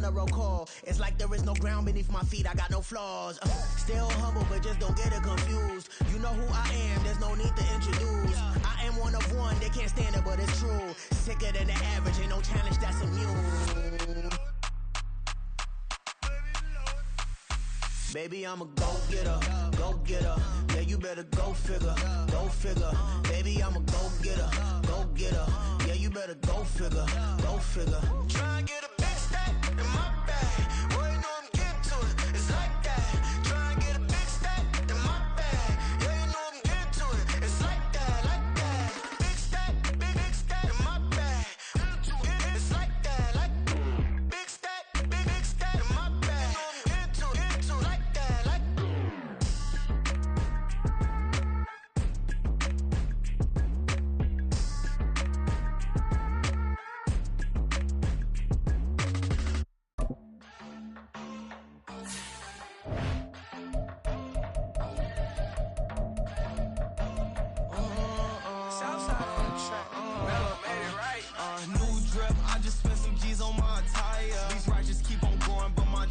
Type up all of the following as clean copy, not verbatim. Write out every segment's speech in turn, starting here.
wanna roll call. It's like there is no ground beneath my feet, I got no flaws. Still humble, but just don't get it confused. You know who I am, there's no need to introduce. I am one of one, they can't stand it, but it's true. Sicker than the average, ain't no challenge that's immune. Baby, I'm a go-getter, go-getter. Yeah, you better go figure, go figure. Baby, I'm a go-getter, go-getter. Yeah, you better go figure, go figure. Try and get a big stack in my bag. Boy, you know I'm getting to it, it's like that. Try and get a big stack in my bag. Yeah, you know I'm getting to it, it's like that, like that. Big stack in my bag. It's like that, like big stack in my bag. You know I'm getting to it, like that, like.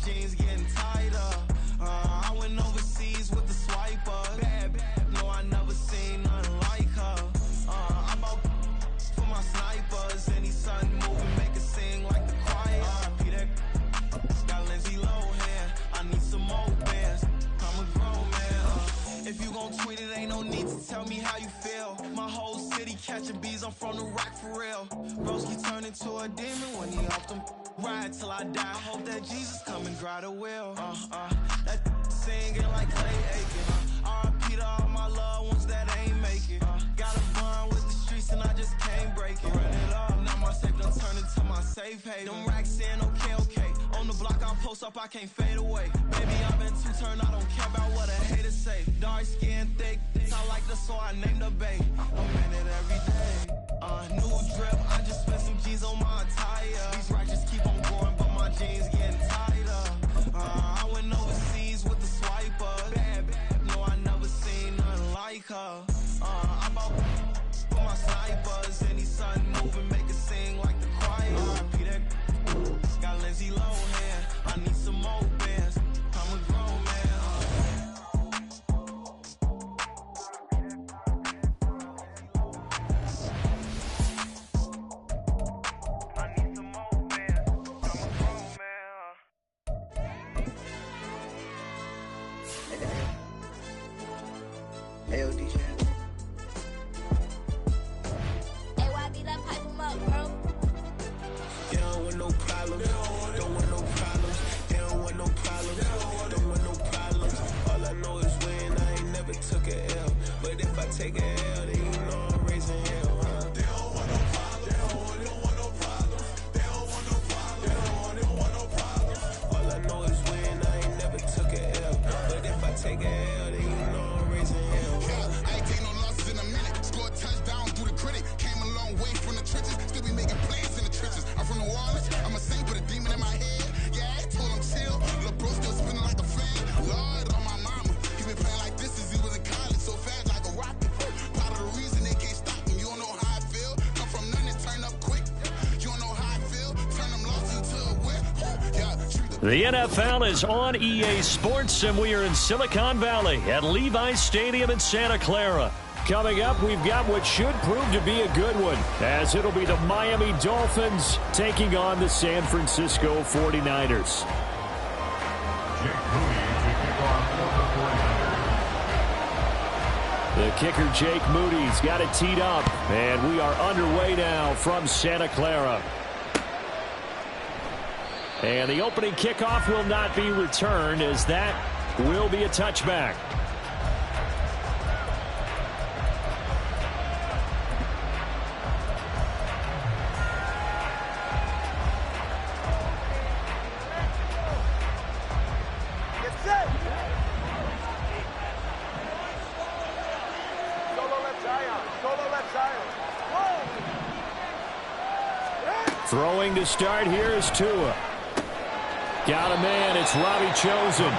Jeans getting tighter. I went overseas with the swiper. Bad, no, I never seen nothing like her. I bought for my snipers. Any sudden moving, make it sing like the choir. Peter got Lindsay Lohan. I need some more bands. I'm a grown man. If you gon' tweet it, ain't no need to tell me how you feel. My whole city catching bees, I'm from the rock for real. Broski turned into a demon when he off them. Ride till I die. Hope that Jesus come and dry the wheel. That singing like Clay Aiken. R.I.P. to all my loved ones that ain't make it. Got a bond with the streets and I just can't break it. Run it up, now my safe done turned into my safe haven. Them racks in, okay. On the block I post up, I can't fade away. Baby, I've been too turned, I don't care about what a hater say. Dark skin, thick, I like the so I named the babe. I'm in it every day. New drip, I just spent some G's on my attire. These righteous keep on going, but my jeans getting tighter. I went overseas with the swiper. Bad, no, I never seen nothing like her. I bought for my snipers. Any sudden moving, make it sing like the choir. Peter got Lindsay Lohan. I need some more bands. I'm a grown man. Hey, yo, DJ. Hey, YB, that pipe him up, bro. They don't want no problems. Don't want no problems. They don't want no problems. Don't want no problems. All I know is when I ain't never took a L. But if I take a L, then you know I'm raising hell, huh? They don't want no problems. They don't want no problems. They don't want no problems. They don't want no problems. All I know is when I ain't never took a L. But if I take a L, then you know I'm raising hell. I ain't taking no losses in a minute. Scored a touchdown through the critic. Came a long way from the trenches. Still be making plays in the trenches. I'm from New Orleans. I'm a saint with a demon in my head. Yeah, I told him chill. Lil' bro still spinning like a fan. Lord on my mama. He been playing like this since he was in college. So fast like a rocket. Part of the reason they can't stop me. You don't know how I feel. Come from nothing and turn up quick. You don't know how I feel. Turn them losses into a win. Yeah, The NFL is on EA Sports, and we are in Silicon Valley at Levi's Stadium in Santa Clara. Coming up, we've got what should prove to be a good one, as it'll be the Miami Dolphins taking on the San Francisco 49ers. The kicker, Jake Moody's got it teed up, and we are underway now from Santa Clara. And the opening kickoff will not be returned, as that will be a touchback. Throwing to start here is Tua. Got a man, it's Robbie Chosen.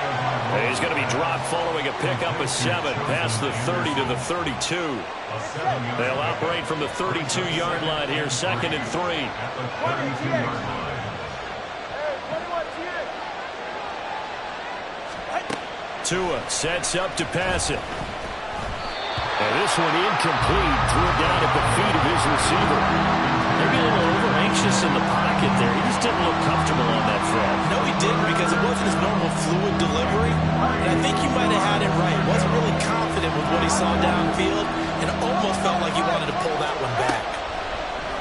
He's going to be dropped following a pickup of 7 past the 30 to the 32. They'll operate from the 32-yard line here, 2nd and 3. Tua sets up to pass it. And this one incomplete. Threw it down at the feet of his receiver. Maybe a little over-anxious in the pocket there. He just didn't look comfortable on that throw. No, he didn't, because it wasn't his normal fluid delivery. And I think he might have had it right. Wasn't really confident with what he saw downfield, and almost felt like he wanted to pull that one back.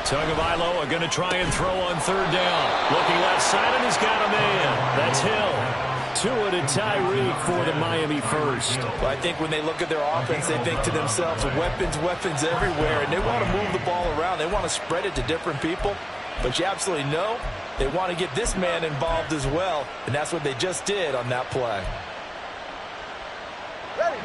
Tagovailoa going to try and throw on third down. Looking left side, and he's got a man. That's Hill. Tua to Tyreek for the Miami first. Well, I think when they look at their offense, they think to themselves, weapons, weapons everywhere, and they want to move the ball around. They want to spread it to different people. But you absolutely know they want to get this man involved as well, and that's what they just did on that play. Ready.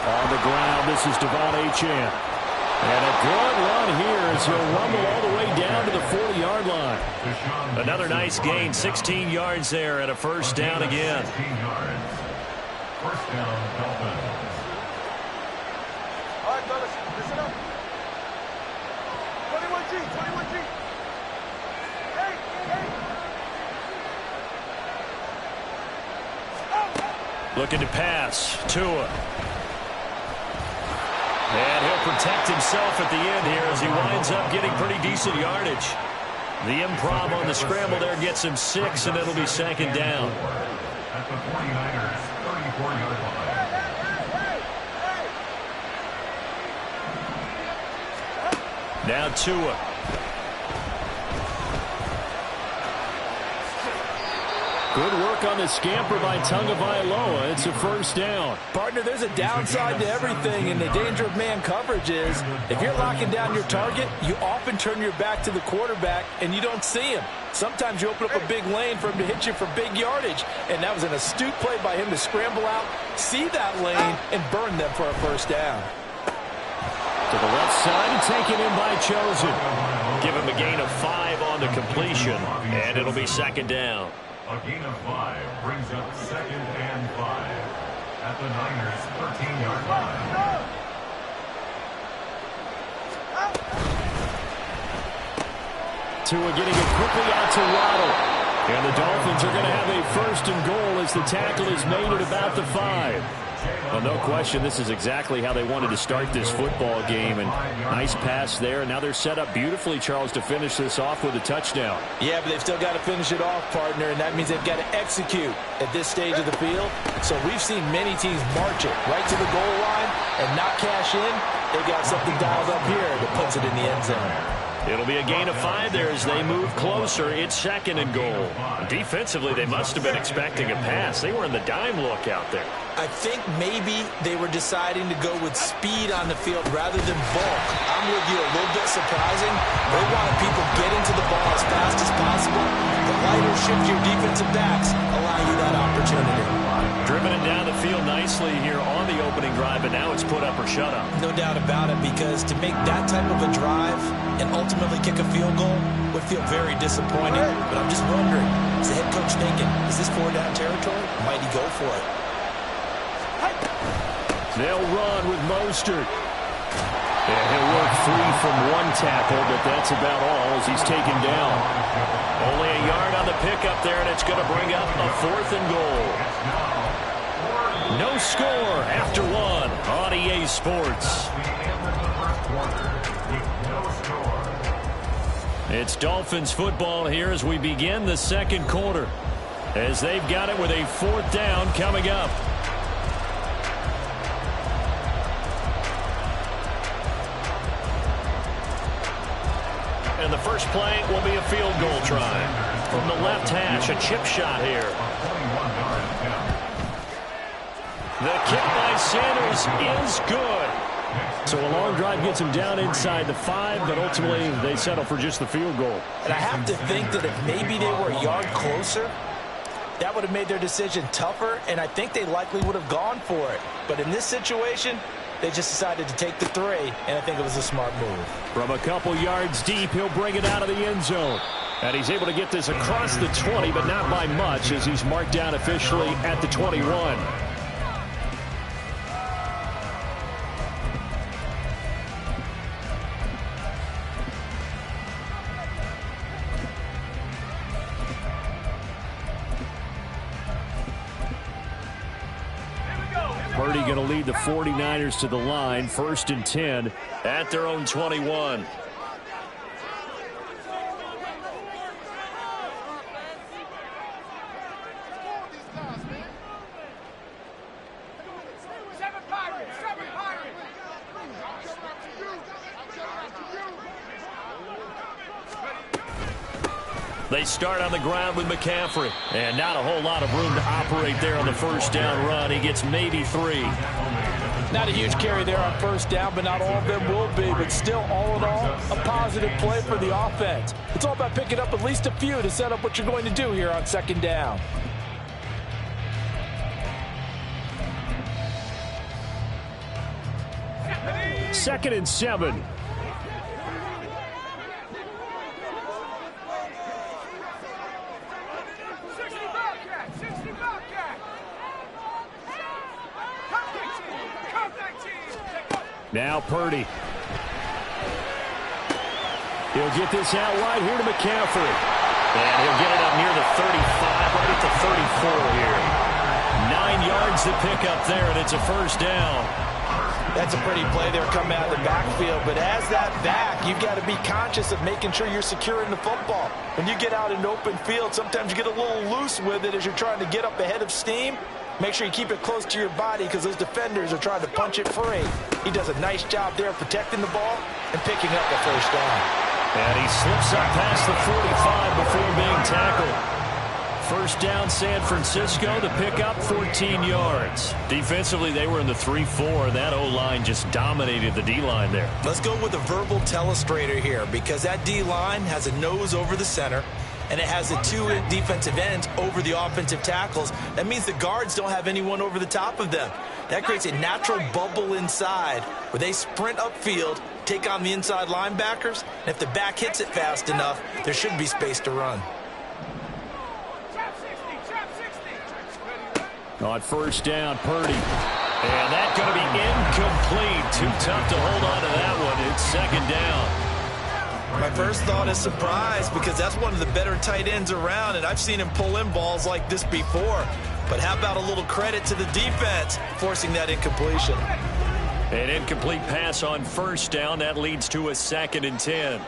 On the ground, this is Devon Achane. And a good run here as he'll rumble all the way down to the 40-yard line. Another nice gain, 16 yards there, and a first down again. First down, Dolphins. All right, fellas, listen up. 21G, 21G. Hey, hey. Looking to pass. Tua. And he'll protect himself at the end here as he winds up getting pretty decent yardage. The improv on the scramble there gets him 6, and it'll be second down. At the 49ers, 34-yard line. Now Tua. Good work on the scamper by Tagovailoa. It's a first down. Partner, there's a downside to everything, and the danger of man coverage is if you're locking down your target, you often turn your back to the quarterback and you don't see him. Sometimes you open up a big lane for him to hit you for big yardage, and that was an astute play by him to scramble out, see that lane, and burn them for a first down. To the left side and taken in by Chosen. Give him a gain of 5 on the completion, and it'll be second down. A gain of 5 brings up second and 5 at the Niners' 13-yard line. Tua getting it quickly out to Waddle. And the Dolphins are going to have a first and goal as the tackle is made at about the 5. Well, no question, this is exactly how they wanted to start this football game. And nice pass there. And now they're set up beautifully, Charles, to finish this off with a touchdown. Yeah, but they've still got to finish it off, partner, and that means they've got to execute at this stage of the field. So we've seen many teams march it right to the goal line and not cash in. They got something dialed up here that puts it in the end zone. It'll be a gain of 5 there as they move closer. It's second and goal. Defensively, they must have been expecting a pass. They were in the dime look out there. I think maybe they were deciding to go with speed on the field rather than bulk. I'm with you, a little bit surprising. They wanted people get into the ball as fast as possible. The lighter shift your defensive backs allow you that opportunity. Driven it down the field nicely here on the opening drive, but now it's put up or shut up. No doubt about it, because to make that type of a drive and ultimately kick a field goal would feel very disappointing. But I'm just wondering, is the head coach thinking, is this 4-down territory? Might he go for it? They'll run with Mostert. And he'll work free from one tackle, but that's about all as he's taken down. Only a yard on the pickup there, and it's going to bring up a 4th and goal. No score after 1 on EA Sports. It's Dolphins football here as we begin the second quarter, as they've got it with a 4th down coming up. And the first play will be a field goal try. From the left hash, a chip shot here. The kick by Sanders is good. So a long drive gets him down inside the 5, but ultimately they settle for just the field goal. And I have to think that if maybe they were a yard closer, that would have made their decision tougher, and I think they likely would have gone for it. But in this situation, they just decided to take the 3, and I think it was a smart move. From a couple yards deep, he'll bring it out of the end zone. And he's able to get this across the 20, but not by much, as he's marked down officially at the 21. Purdy going to lead the 49ers to the line. 1st and 10 at their own 21. They start on the ground with McCaffrey. And not a whole lot of room to operate there on the first down run. He gets maybe 3. Not a huge carry there on first down, but not all of them will be. But still, all in all, a positive play for the offense. It's all about picking up at least a few to set up what you're going to do here on 2nd down. Second and 7. Now Purdy. He'll get this out wide here to McCaffrey. And he'll get it up near the 35, right at the 34 here. 9 yards to pick up there, and it's a first down. That's a pretty play there coming out of the backfield. But as that back, you've got to be conscious of making sure you're securing the football. When you get out in open field, sometimes you get a little loose with it as you're trying to get up ahead of steam. Make sure you keep it close to your body because those defenders are trying to punch it free. He does a nice job there protecting the ball and picking up the first down. And he slips up past the 45 before being tackled. First down, San Francisco. The pickup, 14 yards. Defensively, they were in the 3-4. That O-line just dominated the D-line there. Let's go with a verbal telestrator here because that D-line has a nose over the center, and it has the 2 defensive ends over the offensive tackles. That means the guards don't have anyone over the top of them. That creates a natural bubble inside where they sprint upfield, take on the inside linebackers, and if the back hits it fast enough, there should be space to run. On first down, Purdy. And that's going to be incomplete. Too tough to hold on to that one. It's 2nd down. My first thought is surprise because that's one of the better tight ends around, and I've seen him pull in balls like this before. But how about a little credit to the defense forcing that incompletion? An incomplete pass on first down. That leads to a 2nd and 10.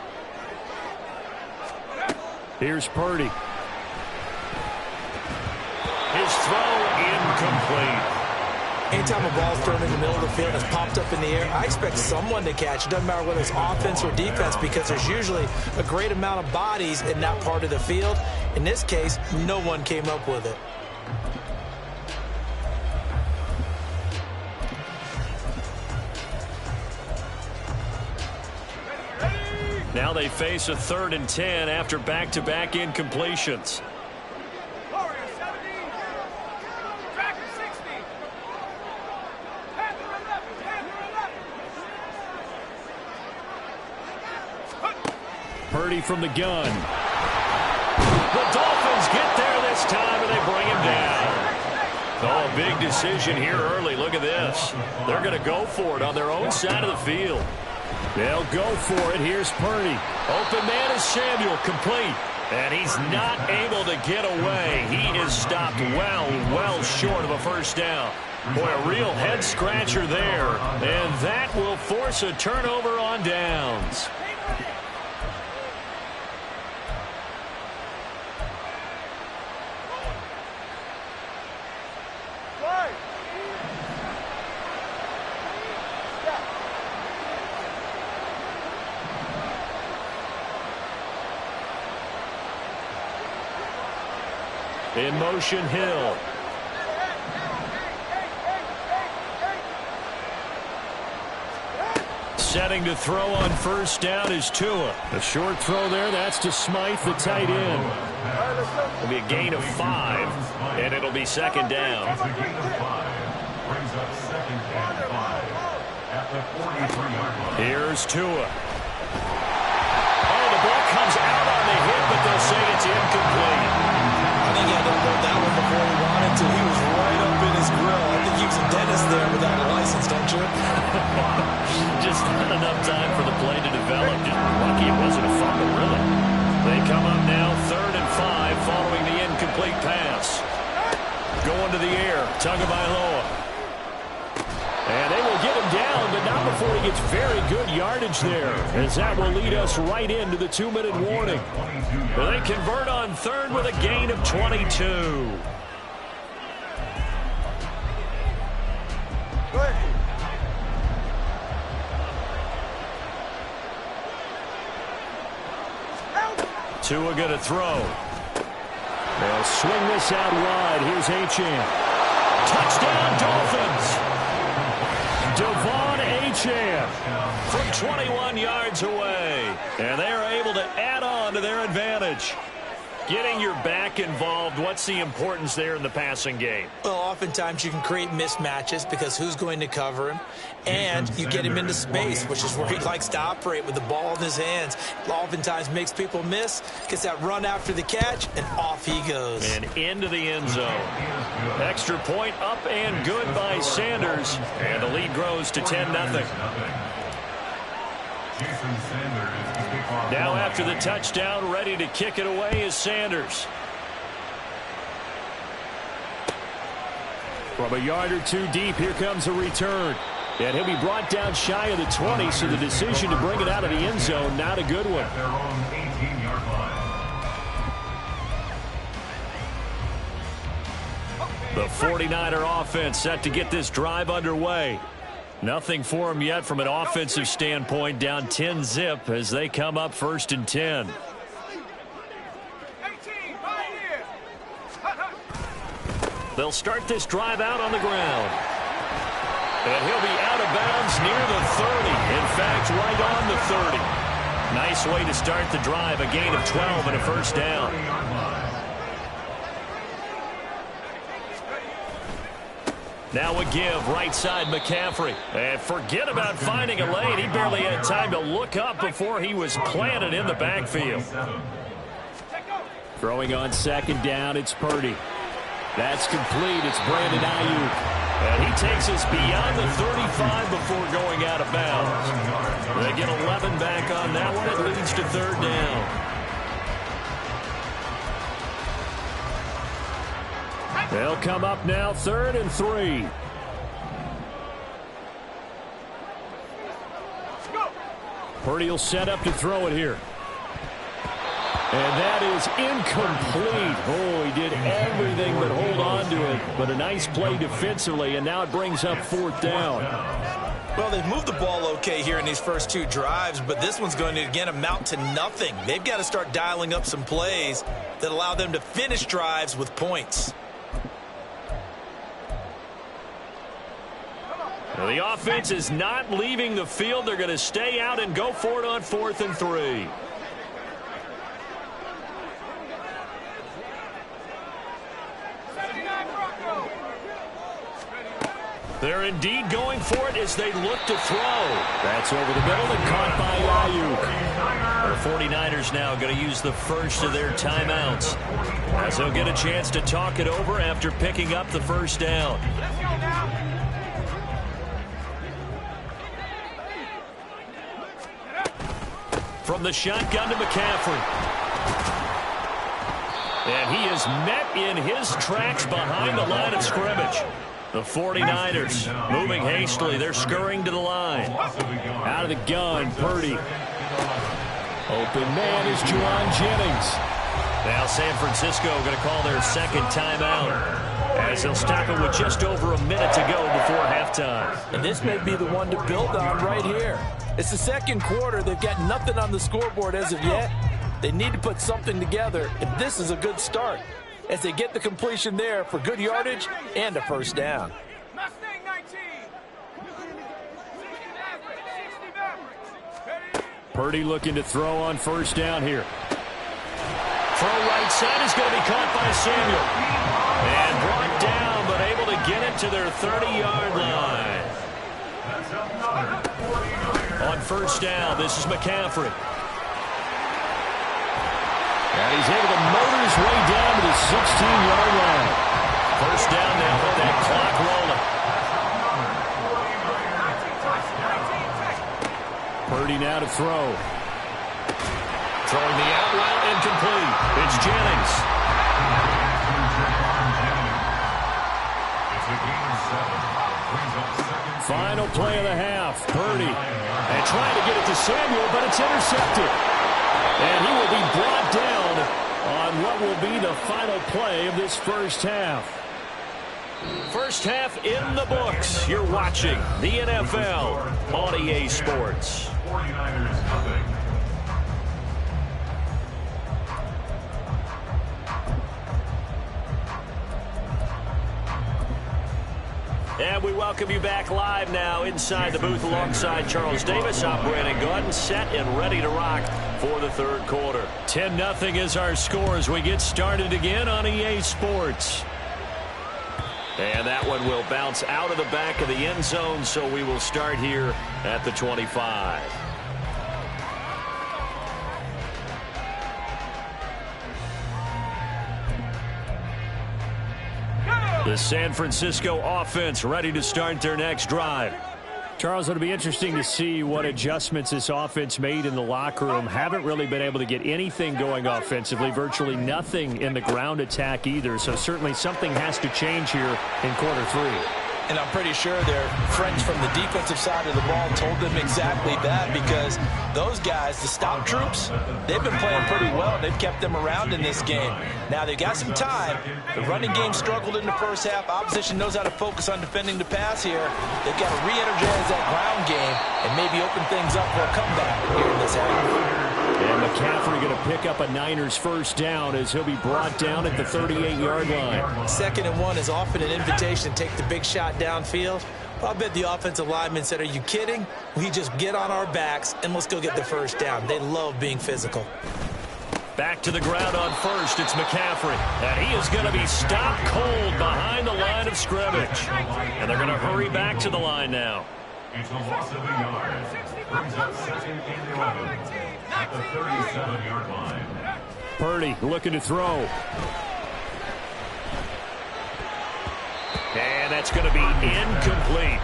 Here's Purdy. His throw incomplete. Anytime a ball's thrown in the middle of the field and it's popped up in the air, I expect someone to catch. It doesn't matter whether it's offense or defense because there's usually a great amount of bodies in that part of the field. In this case, no one came up with it. Now they face a 3rd and 10 after back-to-back incompletions. Purdy from the gun. The Dolphins get there this time, and they bring him down. Oh, a big decision here early. Look at this. They're going to go for it on their own side of the field. They'll go for it. Here's Purdy. Open man is Samuel, complete. And he's not able to get away. He is stopped well short of a first down. Boy, a real head-scratcher there. And that will force a turnover on downs. In motion, Hill. Setting to throw on first down is Tua. A short throw there. That's to Smythe, the tight end. It'll be a gain of 5, and it'll be 2nd down. Brings up 2nd and 5 at the 43-yard line. Here's Tua. Oh, the ball comes out on the hit, but they'll say it's incomplete. I think he had to hold that one before he wanted to. He was right up in his grill. I think he was a dentist there without a license, don't you? Just not enough time for the play to develop. Just lucky it wasn't a fumble, really. They come up now 3rd and 5 following the incomplete pass. Going to the air. Tagovailoa. And they will get him down, but not before he gets very good yardage there, as that will lead us right into the 2-minute warning. They convert on third with a gain of 22. Go ahead. Tua going to throw. They'll swing this out wide. Here's Achane. Touchdown, Dolphins. Devon Achane from 21 yards away. And they are able to add on to their advantage. Getting your back involved, what's the importance there in the passing game? Well, oftentimes you can create mismatches because who's going to cover him? And you get him into space, which is where he likes to operate with the ball in his hands. Oftentimes makes people miss, gets that run after the catch, and off he goes. And into the end zone. Extra point up and good by Sanders. And the lead grows to 10-0. Now after the touchdown, ready to kick it away is Sanders. From a yard or two deep, here comes a return. And he'll be brought down shy of the 20, so the decision to bring it out of the end zone, not a good one. The 49er offense set to get this drive underway. Nothing for them yet from an offensive standpoint, down 10-zip as they come up 1st and 10. They'll start this drive out on the ground. And he'll be out of bounds near the 30. In fact, right on the 30. Nice way to start the drive, a gain of 12 and a first down. Now a give, right side McCaffrey. And forget about finding a lane. He barely had time to look up before he was planted in the backfield. Throwing on 2nd down, it's Purdy. That's complete. It's Brandon Ayuk. And he takes us beyond the 35 before going out of bounds. They get 11 back on that one. It leads to 3rd down. They'll come up now 3rd and 3. Purdy will set up to throw it here. And that is incomplete. Oh, he did everything but hold on to it. But a nice play defensively, and now it brings up 4th down. Well, they've moved the ball okay here in these first 2 drives, but this one's going to, again, amount to nothing. They've got to start dialing up some plays that allow them to finish drives with points. Well, the offense is not leaving the field. They're going to stay out and go for it on 4th and 3. They're indeed going for it as they look to throw. That's over the middle and caught by Ayuk. The 49ers now going to use the first of their timeouts, as they'll get a chance to talk it over after picking up the first down. From the shotgun to McCaffrey. And he is met in his tracks behind the line of scrimmage. The 49ers moving hastily. They're scurrying to the line. Out of the gun, Purdy. Open man is Juwan Jennings. Now San Francisco going to call their 2nd timeout, as they'll stop it with just over a minute to go before halftime. And this may be the one to build on right here. It's the 2nd quarter. They've got nothing on the scoreboard as of yet. They need to put something together, and this is a good start as they get the completion there for good yardage and a first down. Purdy looking to throw on 1st down here. Throw right side is going to be caught by Samuel. And brought down, but able to get it to their 30-yard line. On 1st down, this is McCaffrey. And he's able to motor his way down to the 16-yard line. First down now with that clock rolling. Purdy now to throw. Throwing the out route incomplete. It's Jennings. It's a gain of 7. Final play of the half. Purdy. And trying to get it to Samuel, but it's intercepted. And he will be brought down on what will be the final play of this first half. First half in the books. You're watching the NFL on EA Sports. 49ers nothing. And we welcome you back live now inside the booth alongside Charles Davis. I'm Brandon Gordon, set and ready to rock for the third quarter. 10-0 is our score as we get started again on EA Sports. And that one will bounce out of the back of the end zone, so we will start here at the 25. The San Francisco offense ready to start their next drive. Charles, it'll be interesting to see what adjustments this offense made in the locker room. Haven't really been able to get anything going offensively, virtually nothing in the ground attack either. So certainly something has to change here in quarter three. And I'm pretty sure their friends from the defensive side of the ball told them exactly that, because those guys, the stop troops, they've been playing pretty well. They've kept them around in this game. Now, they've got some time. The running game struggled in the first half. Opposition knows how to focus on defending the pass here. They've got to re-energize that ground game and maybe open things up for a comeback here in this half. And McCaffrey going to pick up a Niners first down as he'll be brought down at the 38-yard line. 2nd and 1 is often an invitation to take the big shot downfield. Well, I bet the offensive lineman said, are you kidding? We just get on our backs and let's go get the first down. They love being physical. Back to the ground on first. It's McCaffrey. And he is going to be stopped cold behind the line of scrimmage. And they're going to hurry back to the line now. It's a loss of a yard. Brings up 2nd and 11 at the 37-yard line. Purdy looking to throw. And that's going to be incomplete.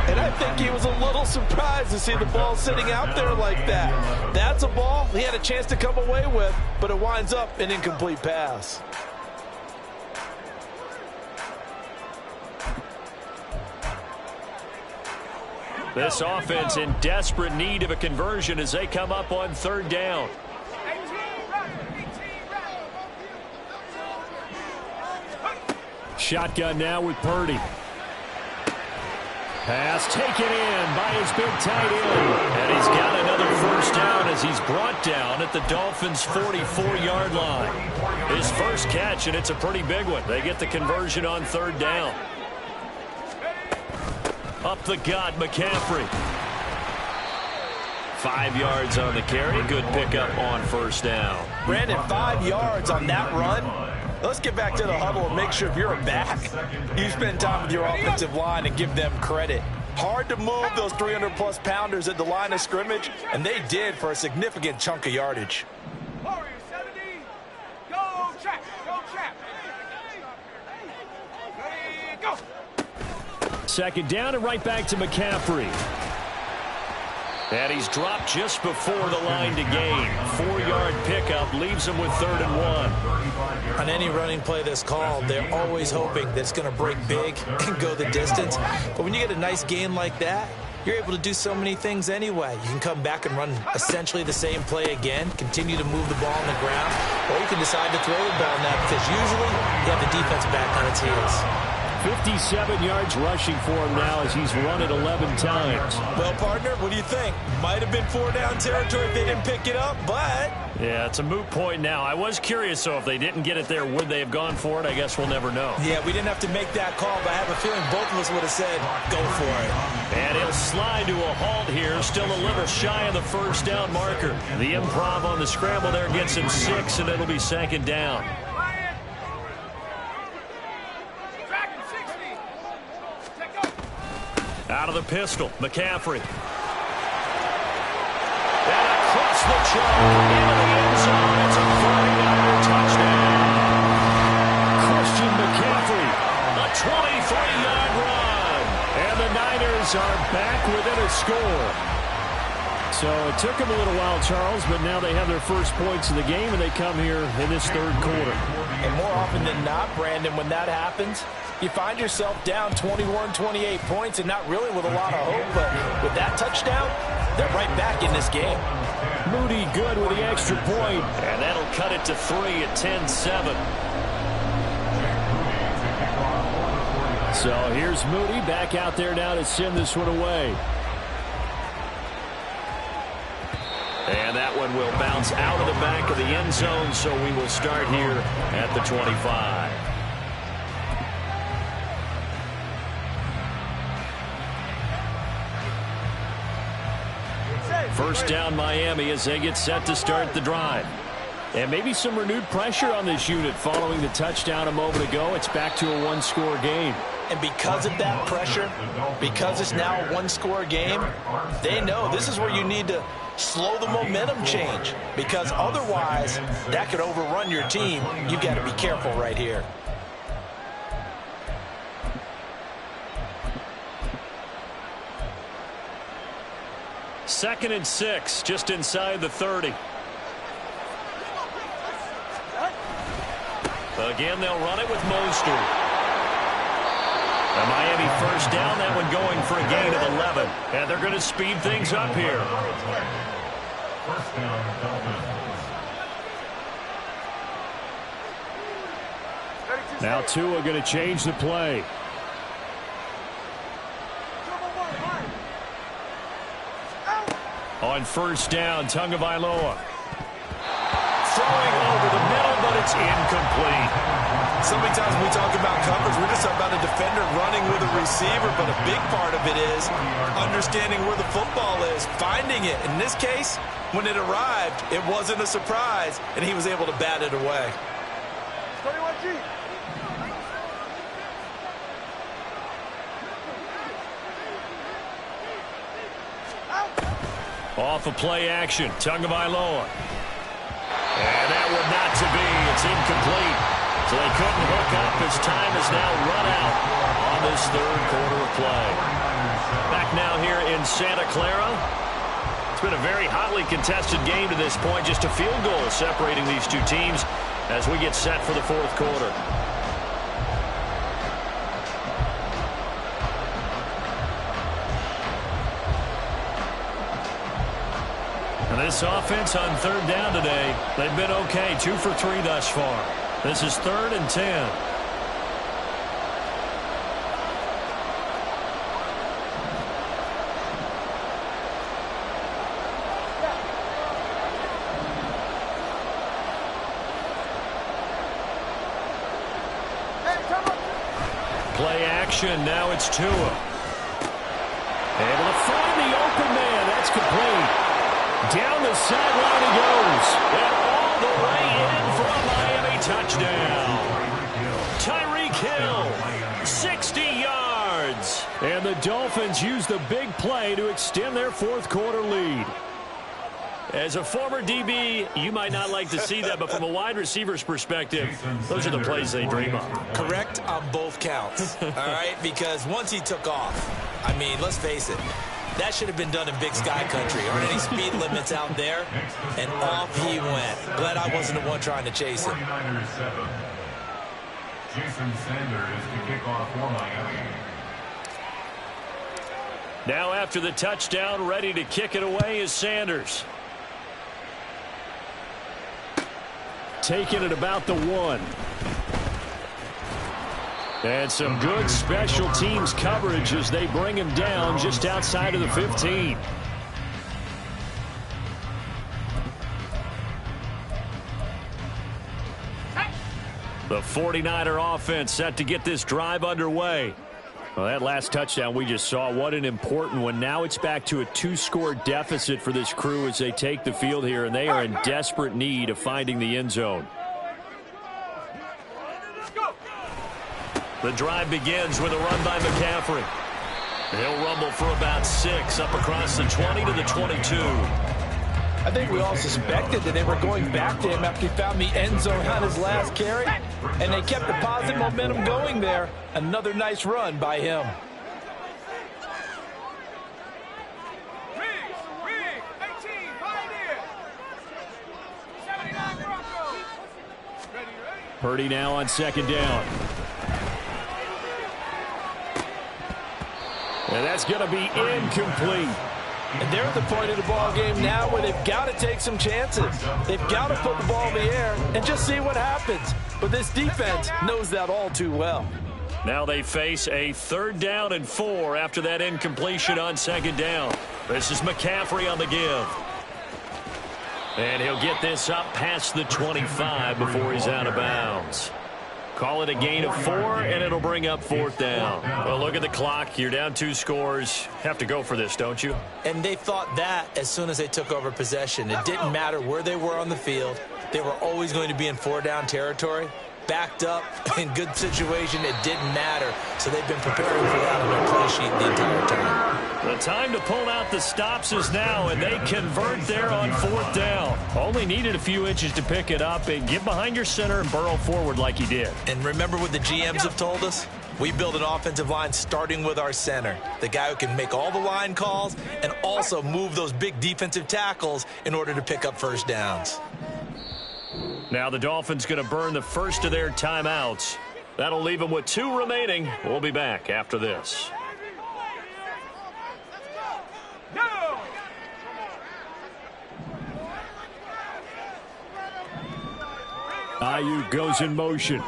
And I think he was a little surprised to see the ball sitting out there like that. That's a ball he had a chance to come away with, but it winds up an incomplete pass. This offense in desperate need of a conversion as they come up on 3rd down. Shotgun now with Purdy. Pass taken in by his big tight end. And he's got another first down as he's brought down at the Dolphins' 44-yard line. His first catch, and it's a pretty big one. They get the conversion on 3rd down. Up the gut, McCaffrey. 5 yards on the carry. Good pickup on first down. Brandon, 5 yards on that run. Let's get back to the huddle and make sure if you're a back, you spend time with your offensive line and give them credit. Hard to move those 300-plus pounders at the line of scrimmage, and they did for a significant chunk of yardage. Second down and right back to McCaffrey. And he's dropped just before the line to gain. 4-yard pickup leaves him with 3rd and 1. On any running play that's called, they're always hoping that it's going to break big and go the distance. But when you get a nice gain like that, you're able to do so many things anyway. You can come back and run essentially the same play again, continue to move the ball on the ground, or you can decide to throw the ball now because usually you have the defense back on its heels. 57 yards rushing for him now as he's run it 11 times. Well, partner, what do you think? Might have been 4-down territory if they didn't pick it up, but... Yeah, it's a moot point now. I was curious, so if they didn't get it there, would they have gone for it? I guess we'll never know. Yeah, we didn't have to make that call, but I have a feeling both of us would have said, go for it. And he'll slide to a halt here, still a little shy of the first down marker. The improv on the scramble there gets him 6, and it'll be 2nd down. Out of the pistol, McCaffrey. And across the chalk into the end zone. It's a 49er touchdown. Christian McCaffrey, a 23-yard run. And the Niners are back within a score. So it took them a little while, Charles, but now they have their first points of the game, and they come here in this third quarter. And more often than not, Brandon, when that happens, You find yourself down 21, 28 points and not really with a lot of hope, but with that touchdown, they're right back in this game. Moody good with the extra point, and that'll cut it to 3 at 10-7. So here's Moody back out there now to send this one away. And that one will bounce out of the back of the end zone, so we will start here at the 25. First down Miami as they get set to start the drive. And maybe some renewed pressure on this unit following the touchdown a moment ago. It's back to a one-score game. And because of that pressure, because it's now a one-score game, they know this is where you need to slow the momentum change, because otherwise that could overrun your team. You've got to be careful right here. Second and 6, just inside the 30. Again, they'll run it with Mostert. A Miami first down, that one going for a gain of 11. And they're going to speed things up here. First down, Dolphins. Now Tua going to change the play. On first down, Tagovailoa. Throwing over the middle, but it's incomplete. So many times when we talk about coverage, we're just talking about a defender running with a receiver, but a big part of it is understanding where the football is, finding it. In this case, when it arrived, it wasn't a surprise, and he was able to bat it away. 21G. Off of play action, Tagovailoa. And that one not to be. It's incomplete. So they couldn't hook up as time is now run out on this third quarter of play. Back now here in Santa Clara. It's been a very hotly contested game to this point. Just a field goal separating these two teams as we get set for the fourth quarter. This offense on third down today, they've been okay. 2 for 3 thus far. This is 3rd and 10. Play action. Now it's Tua. Able to find the open man. That's complete. Down the sideline he goes. And all the way in for a Miami touchdown. Tyreek Hill, 60 yards. And the Dolphins use the big play to extend their fourth quarter lead. As a former DB, you might not like to see that, but from a wide receiver's perspective, those are the plays they dream of. Correct on both counts, all right? Because once he took off, I mean, let's face it, that should have been done in Big Sky Country. Aren't any speed limits out there? And off he went. Glad I wasn't the one trying to chase him. 49ers 7. Jason Sanders to kick off for Miami. Now after the touchdown, ready to kick it away is Sanders. Taking it about the 1. And some good special teams coverage as they bring him down just outside of the 15. The 49er offense set to get this drive underway. Well, that last touchdown we just saw, what an important one. Now it's back to a 2-score deficit for this crew as they take the field here, and they are in desperate need of finding the end zone. The drive begins with a run by McCaffrey. He'll rumble for about 6 up across the 20 to the 22. I think we all suspected that they were going back to him after he found the end zone on his last carry, and they kept the positive momentum going there. Another nice run by him. Purdy now on second down. And that's going to be incomplete. And they're at the point of the ball game now where they've got to take some chances. They've got to put the ball in the air and just see what happens. But this defense knows that all too well. Now they face a 3rd down and 4 after that incompletion on 2nd down. This is McCaffrey on the give. And he'll get this up past the 25 before he's out of bounds. Call it a gain of 4, and it'll bring up 4th down. Well, look at the clock. You're down 2 scores. Have to go for this, don't you? And they thought that as soon as they took over possession. It didn't matter where they were on the field. They were always going to be in 4-down territory. Backed up, in good situation, it didn't matter. So they've been preparing for that on their play sheet the entire time. The time to pull out the stops is now, and they convert there on 4th down. Only needed a few inches to pick it up and get behind your center and burrow forward like he did. And remember what the GMs have told us? We build an offensive line starting with our center, the guy who can make all the line calls and also move those big defensive tackles in order to pick up 1st downs. Now the Dolphins going to burn the first of their timeouts. That'll leave them with 2 remaining. We'll be back after this. Ayuk goes in motion.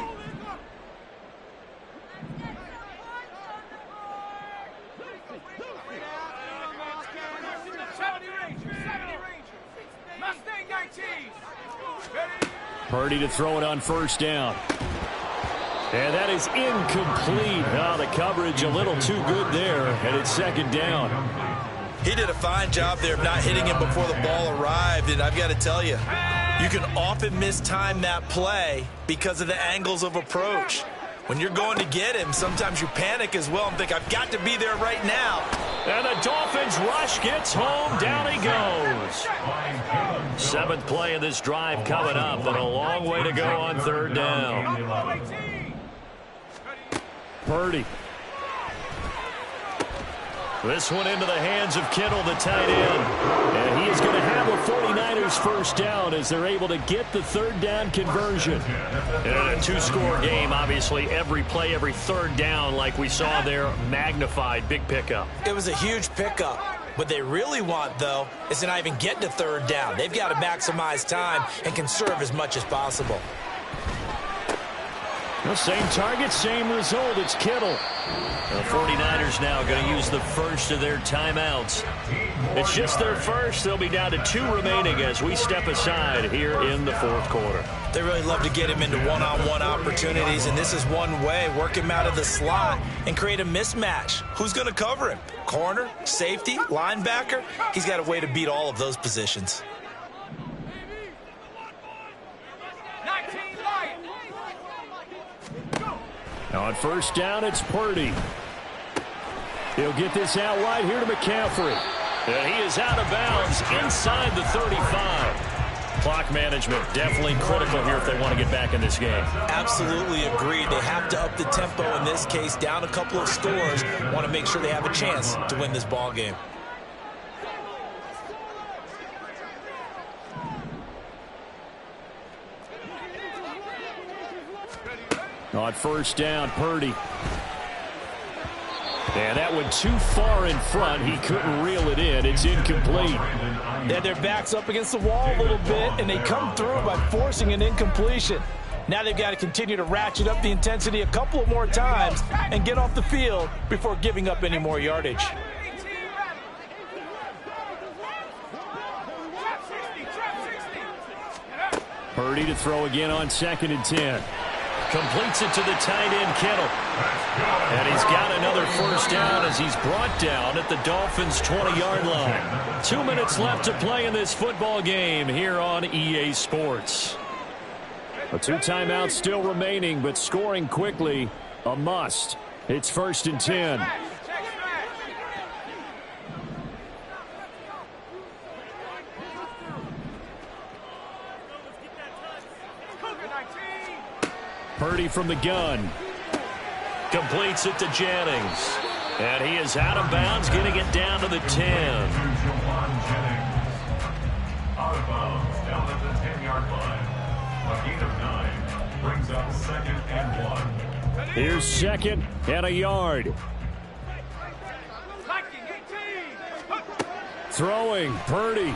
Purdy to throw it on 1st down. And that is incomplete. The coverage a little too good there, and it's 2nd down. He did a fine job there of not hitting him before the ball arrived, and I've got to tell you, you can often mistime that play because of the angles of approach. When you're going to get him, sometimes you panic as well and think, I've got to be there right now. And the Dolphins rush gets home. Down he goes. 7th play of this drive coming up, and a long way to go on 3rd down. Purdy. This one into the hands of Kittle, the tight end. And he is going to have a 49ers 1st down as they're able to get the 3rd down conversion. And a 2-score game, obviously, every play, every 3rd down, like we saw there, magnified, big pickup. It was a huge pickup. What they really want, though, is to not even get to 3rd down. They've got to maximize time and conserve as much as possible. The same target, same result. It's Kittle. The 49ers now going to use the first of their timeouts. It's just their first. They'll be down to 2 remaining as we step aside here in the 4th quarter. They really love to get him into one-on-one opportunities, and this is one way. Work him out of the slot and create a mismatch. Who's going to cover him? Corner, safety, linebacker? He's got a way to beat all of those positions. Now on 1st down, it's Purdy. He'll get this out wide here to McCaffrey. And he is out of bounds inside the 35. Clock management definitely critical here if they want to get back in this game. Absolutely agreed. They have to up the tempo in this case, down a couple of scores. Want to make sure they have a chance to win this ball game. On 1st down, Purdy. And that went too far in front. He couldn't reel it in. It's incomplete. They had their backs up against the wall a little bit, and they come through by forcing an incompletion. Now they've got to continue to ratchet up the intensity a couple of more times and get off the field before giving up any more yardage. Purdy to throw again on 2nd and 10. Completes it to the tight end, Kittle. And he's got another 1st down as he's brought down at the Dolphins' 20-yard line. 2 minutes left to play in this football game here on EA Sports. 2 timeouts still remaining, but scoring quickly, a must. It's 1st and 10. Purdy from the gun. Completes it to Jennings. And he is out of bounds, getting it down to the 10. Out of bounds, down at the 10-yard line. A gain of 9 brings up 2nd and 1. Here's 2nd and a yard. Throwing, Purdy.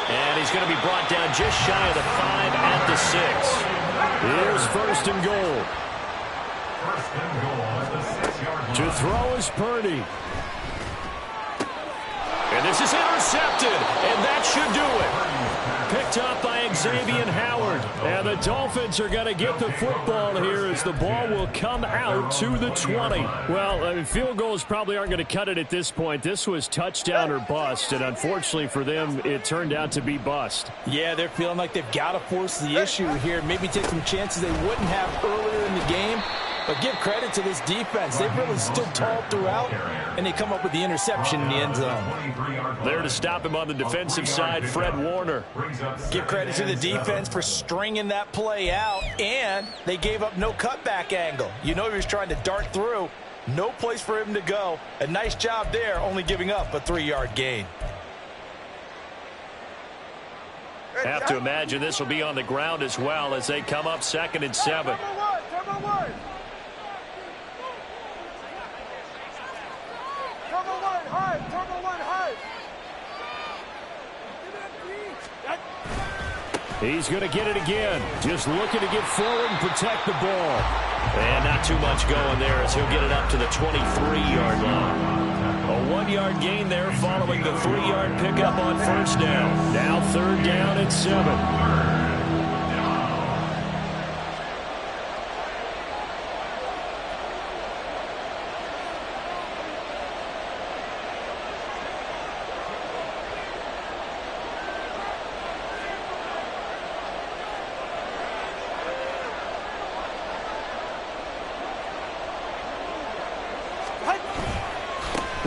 And he's going to be brought down just shy of the 5 at the 6. Here's first and goal. First and goal at the 6-yard line. To throw is Purdy. And this is intercepted, and that should do it. Picked up by Xavier Howard. And the Dolphins are going to get the football here as the ball will come out to the 20. Well, field goals probably aren't going to cut it at this point. This was touchdown or bust, and unfortunately for them, it turned out to be bust. Yeah, they're feeling like they've got to force the issue here. Maybe take some chances they wouldn't have earlier in the game. But give credit to this defense. They've really stood tall throughout, and they come up with the interception in the end zone. There to stop him on the defensive side, Fred Warner. Give credit to the defense for stringing that play out, and they gave up no cutback angle. You know he was trying to dart through. No place for him to go. A nice job there, only giving up a 3-yard gain. Have to imagine this will be on the ground as well as they come up 2nd and 7. He's going to get it again. Just looking to get forward and protect the ball. And not too much going there as he'll get it up to the 23-yard line. A 1-yard gain there following the 3-yard pickup on first down. Now 3rd down and 7.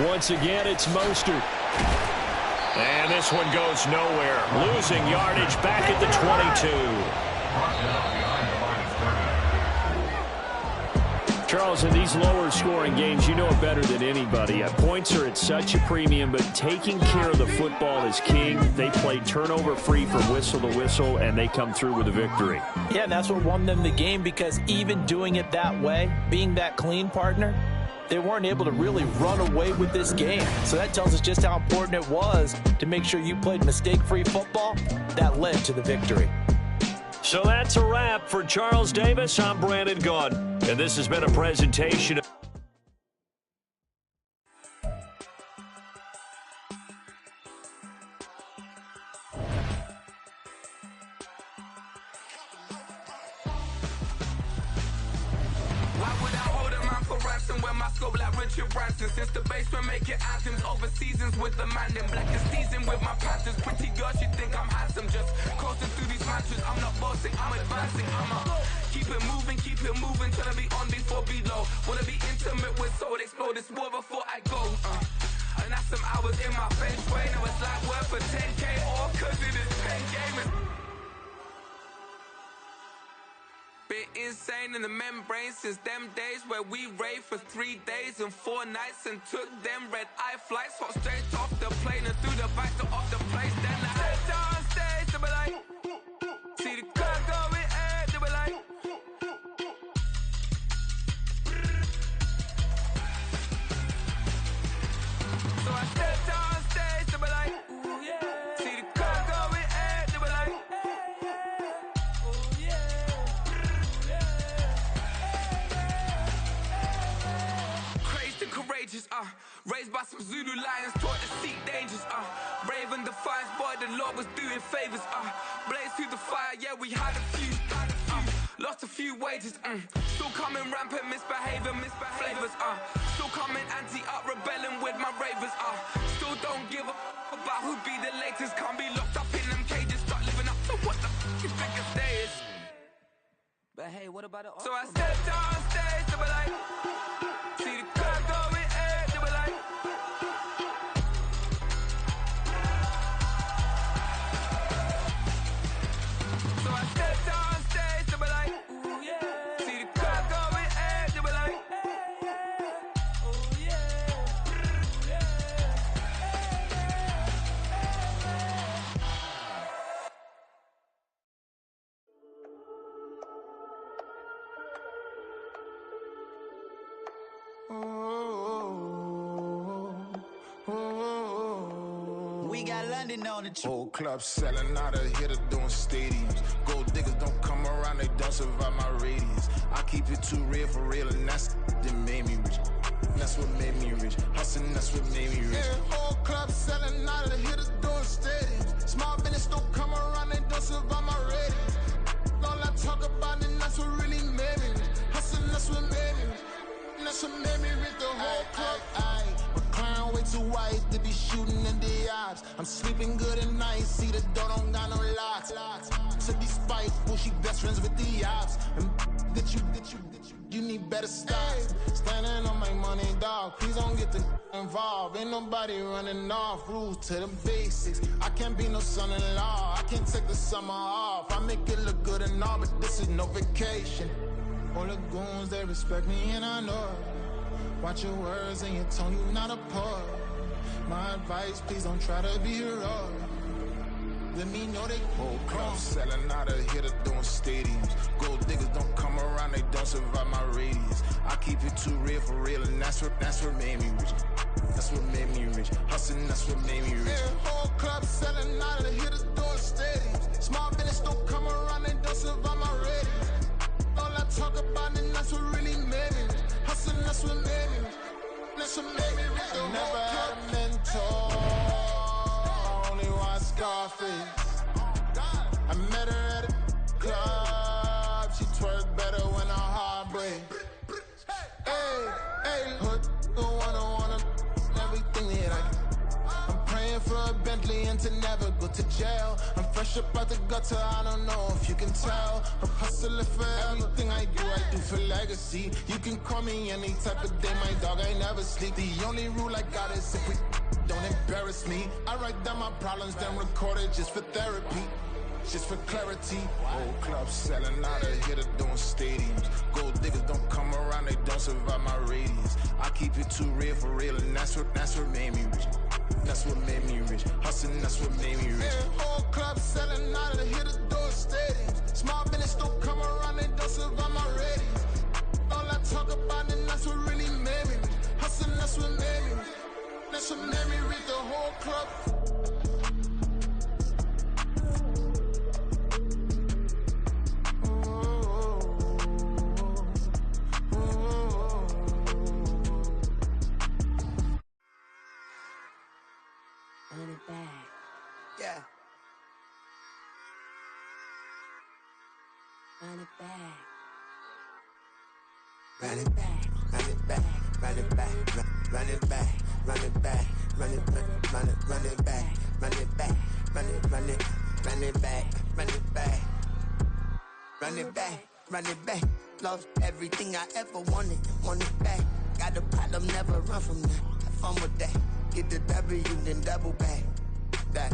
Once again, it's Mostert. And this one goes nowhere. Losing yardage back at the 22. Charles, in these lower-scoring games, you know it better than anybody. Points are at such a premium, but taking care of the football is king. They play turnover-free from whistle to whistle, and they come through with a victory. Yeah, and that's what won them the game, because even doing it that way, being that clean partner, they weren't able to really run away with this game. So that tells us just how important it was to make sure you played mistake-free football. That led to the victory. So that's a wrap for Charles Davis. I'm Brandon Gunn, and this has been a presentation of since the basement making anthems over seasons with the man in black and season with my panthers. Pretty girls, you think I'm handsome, just coasting through these matches. I'm not bossing, I'm advancing. Keep it moving, trying to be on before below. Wanna be intimate with soul, explode this war before I go. And that's some hours in my feng shui. Now it's like work for 10K, all cause it is pen gaming. Been insane in the membrane since them days where we raved for 3 days and 4 nights and took them red-eye flights, hot straight off the plane and through the back to off the place. Then I stepped on stage, they were like, see the crowd going ahead, they were like, so I stepped on stage, they were like, ooh yeah, see the crowd going ahead, they were like, ooh yeah. Courageous, raised by some Zulu lions, taught to seek dangers, brave and defiant, boy, the Lord was doing favors, blaze through the fire, yeah, we had a few, lost a few wages, still coming rampant, misbehaving, flavors, still coming anti-up, rebelling with my ravers, still don't give a about who be the latest, can't be locked up in them cages, start living up to what the you think a day is. But hey, what about it? So I stepped on stage, they were like, see the crowd going ahead, they were like, so I stepped on stage, they were like, ooh yeah, see the crowd going ahead, they were like, oh yeah, oh. we got London on the trip. Whole club selling out of here to doing stadiums. Gold diggers don't come around, they don't survive my radius. I keep it too real for real, and that's that made me rich. That's what made me rich. Hustling, that's what made me rich. Yeah, whole club selling out of here to doing stadiums. Small business don't come around, they don't survive my radius. All I talk about it, that's what really made me rich. Hustling, that's what made me rich. That's what made me rich, the whole club. My crown way too white to be shooting in the odds. I'm sleeping good at night, see the door don't got no locks. To be spiteful, she best friends with the ops. And you need better stop. Standing on my money, dog. Please don't get involved. Ain't nobody running off. Rules to the basics. I can't be no son-in-law. I can't take the summer off. I make it look good and all, but this is no vacation. All the goons, they respect me and I know it. Watch your words and your tone, you not a poet. My advice, please don't try to be heroic. Let me know they whole club selling out of here to doing stadiums. Gold diggers don't come around, they don't survive my radius. I keep it too real for real, and that's what made me rich. That's what made me rich. Hustling, that's what made me rich. Yeah, whole club selling out of here to doing stadiums. Small business don't come around, they don't survive my radius. All I talk about it, that's what really made me rich. Hustling, that's what made me rich. That's what made me rich. I never had a mentor. Scarface. I met her at a club. She twerk better when her heart break. Hey, hood, wanna everything that I can. I'm praying for a Bentley and to never go to jail. I'm fresh up out the gutter, I don't know if you can tell. I'm hustling for everything I do for legacy. You can call me any type of day, my dog, I never sleep. The only rule I got is if we don't embarrass me. I write down my problems, then record it just for therapy, just for clarity. Whole club selling out of here to doing stadiums. Gold diggers don't come around, they don't survive my radius. I keep it too real for real, and that's what made me rich. That's what made me rich. Hustling, that's what made me rich. Yeah, whole club selling out of here to doing stadiums. Small business don't come around, they don't survive my radius. All I talk about it, that's what really made me rich. Hustling, that's what made me rich. That's what made me read the whole club. Run it back. Yeah. Run it back. Run it back. Run it back. Run it back. Run it back. Run it back, run it back, run it back, run it back, run it back, run it back, run it back, run it back. Lost everything I ever wanted it back. Got a problem, never run from that. Have fun with that. Get the W, then double back. That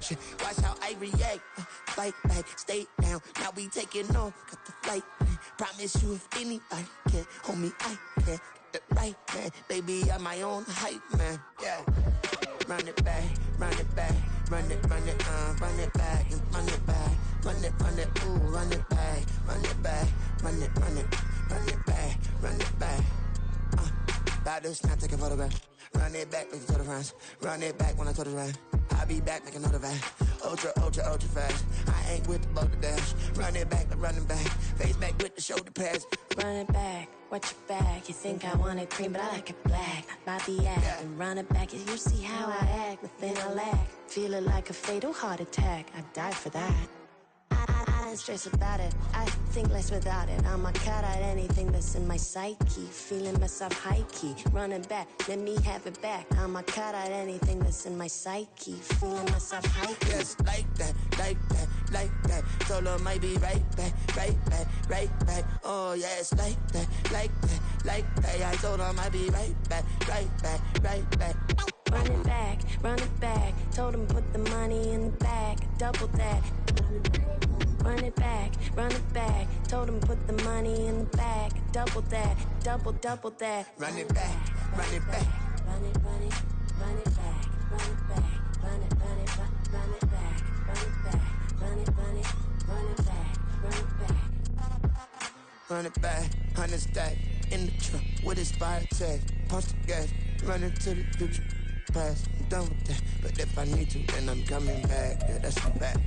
shit. Watch how I react. Fight back, stay down. Now we taking off, got the flight. Promise you, if anybody can hold me, I can. The right man, baby, I'm my own hype man. Yeah, run it back, run it back, run it, run it back, run it back, run it, ooh, run it back, run it back, run it back, run it back. About this now, take a photograph. Run it back, make it to the friends. Run it back when I told it right. I'll be back, make another van. Ultra fast. I ain't with the boat to dash. Run it back, I'm running back. Face back with the shoulder pads. Run it back, watch your back. You think I want it cream, but I like it black. Bobby act Yeah. and run it back. You see how I act, nothing I lack. Feeling like a fatal heart attack. I'd die for that. I don't stress about it. I think less without it. I'ma cut out anything that's in my psyche. Feeling myself high key. Running back, let me have it back. I'ma cut out anything that's in my psyche. Feeling myself high key. Yes, like that, like that, like that. Solo might be right back, right back, right back. Oh yes, like that, like that, like that. I told her I might be right back, right back, right back. Run it back, run it back. Told him put the money in the bag. Double that. Run it back, run it back. Told him put the money in the bag. Double that, double that. Run it back, run it back. Run it, run it, run it back, run it back, run it, run it, run it back, run it back, run it, run it, run it back, run it back. Run it back, 100 stack in the truck with his fire tag. Punch the gas, run into the future. past, I'm done with that. But if I need to, then I'm coming back. Yeah, that's a fact.